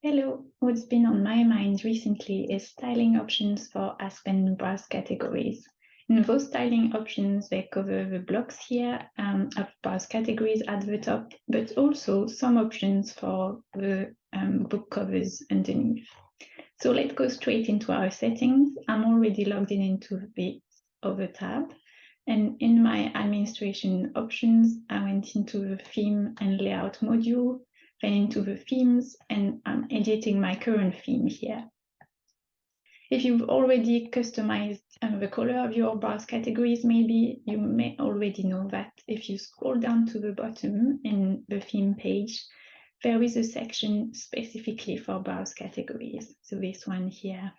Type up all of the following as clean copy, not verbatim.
Hello, what's been on my mind recently is styling options for Aspen browse categories. And those styling options, they cover the blocks here of browse categories at the top, but also some options for the book covers underneath. So let's go straight into our settings. I'm already logged into the other tab. And in my administration options, I went into the theme and layout module, then into the themes, and I'm editing my current theme here. If you've already customized the color of your browse categories, maybe you may already know that if you scroll down to the bottom in the theme page, there is a section specifically for browse categories. So this one here.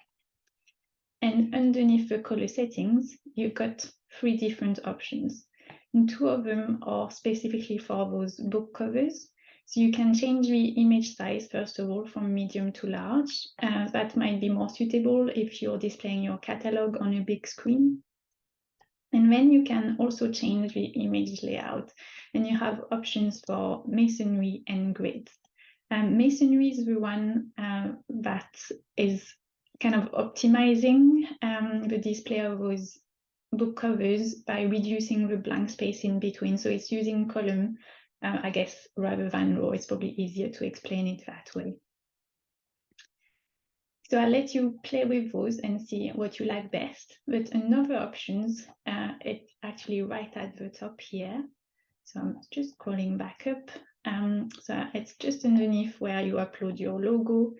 And underneath the color settings, you've got 3 different options. And 2 of them are specifically for those book covers. So you can change the image size, first of all, from medium to large. That might be more suitable if you're displaying your catalog on a big screen. And then you can also change the image layout. And you have options for masonry and grids. Masonry is the one that is kind of optimizing the display of those book covers by reducing the blank space in between. So it's using column, I guess, rather than row. It's probably easier to explain it that way. So I'll let you play with those and see what you like best. But another options, it's actually right at the top here. So I'm just scrolling back up. So it's just underneath where you upload your logo.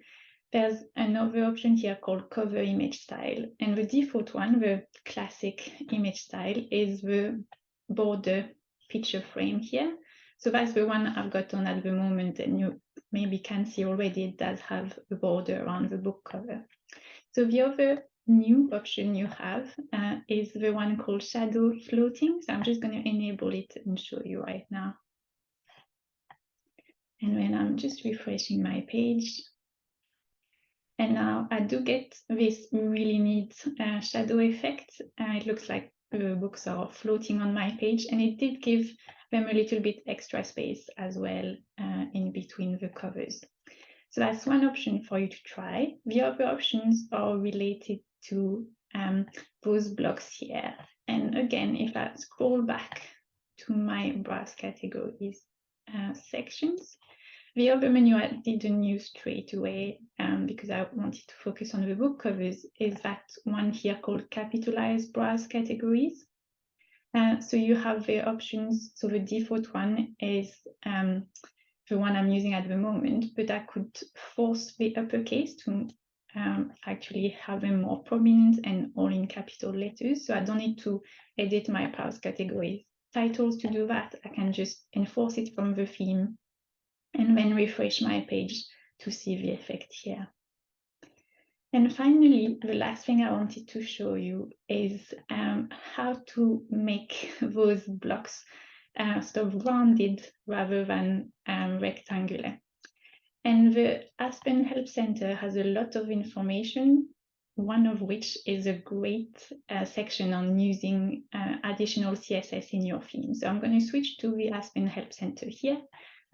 There's another option here called cover image style. And the default one, the classic image style, is the border picture frame here. So that's the one I've got on at the moment, and you maybe can see already it does have a border around the book cover. So the other new option you have is the one called shadow floating. So I'm just going to enable it and show you right now. And then I'm just refreshing my page. And now I do get this really neat shadow effect. It looks like the books are floating on my page, and it did give them a little bit extra space as well in between the covers. So that's one option for you to try. The other options are related to those blocks here. And again, if I scroll back to my browse categories sections, the other menu I didn't use straight away because I wanted to focus on the book covers is that one here called capitalized browse categories. So you have the options. So the default one is the one I'm using at the moment, but I could force the uppercase to actually have them more prominent and all in capital letters. So I don't need to edit my browse categories titles to do that. I can just enforce it from the theme and then refresh my page to see the effect here. And finally, the last thing I wanted to show you is how to make those blocks sort of rounded rather than rectangular. And the Aspen Help Center has a lot of information, one of which is a great section on using additional CSS in your theme. So I'm going to switch to the Aspen Help Center here.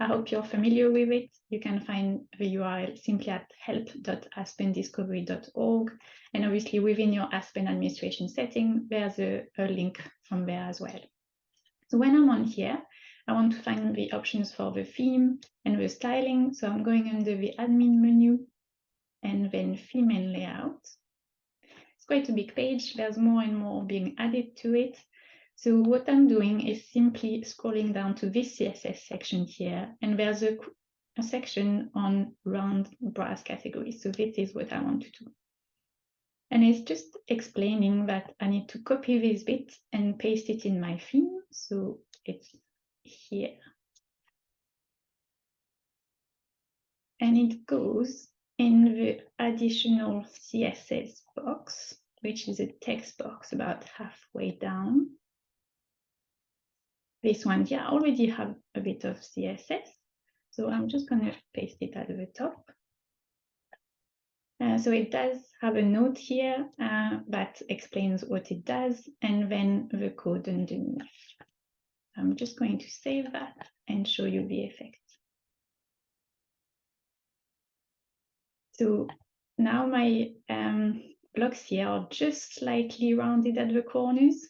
I hope you're familiar with it. You can find the URL simply at help.aspendiscovery.org. And obviously within your Aspen administration setting, there's a link from there as well. So when I'm on here, I want to find the options for the theme and the styling. So I'm going under the admin menu and then theme and layout. It's quite a big page. There's more and more being added to it. So what I'm doing is simply scrolling down to this CSS section here, and there's a section on round browse categories. So this is what I want to do. And it's just explaining that I need to copy this bit and paste it in my theme. So it's here. And it goes in the additional CSS box, which is a text box about halfway down. This one here, I already have a bit of CSS, so I'm just going to paste it at the top. So it does have a note here that explains what it does, and then the code underneath. I'm just going to save that and show you the effect. So now my blocks here are just slightly rounded at the corners,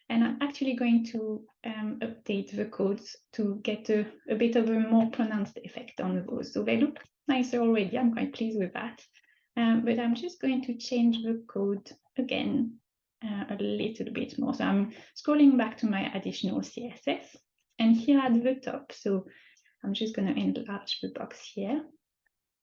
and I'm actually going to update the codes to get a bit of a more pronounced effect on those. So they look nicer already. I'm quite pleased with that. But I'm just going to change the code again a little bit more. So I'm scrolling back to my additional CSS, and here at the top, so I'm just going to enlarge the box here.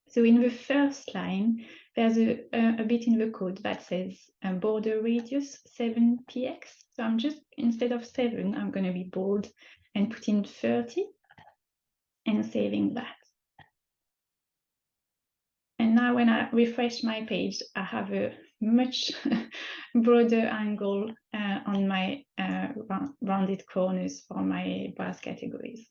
So in the first line, there's a bit in the code that says border radius 7px. So I'm just, instead of 7, I'm going to be bold and put in 30 and saving that. And now when I refresh my page, I have a much broader angle on my rounded corners for my browse categories.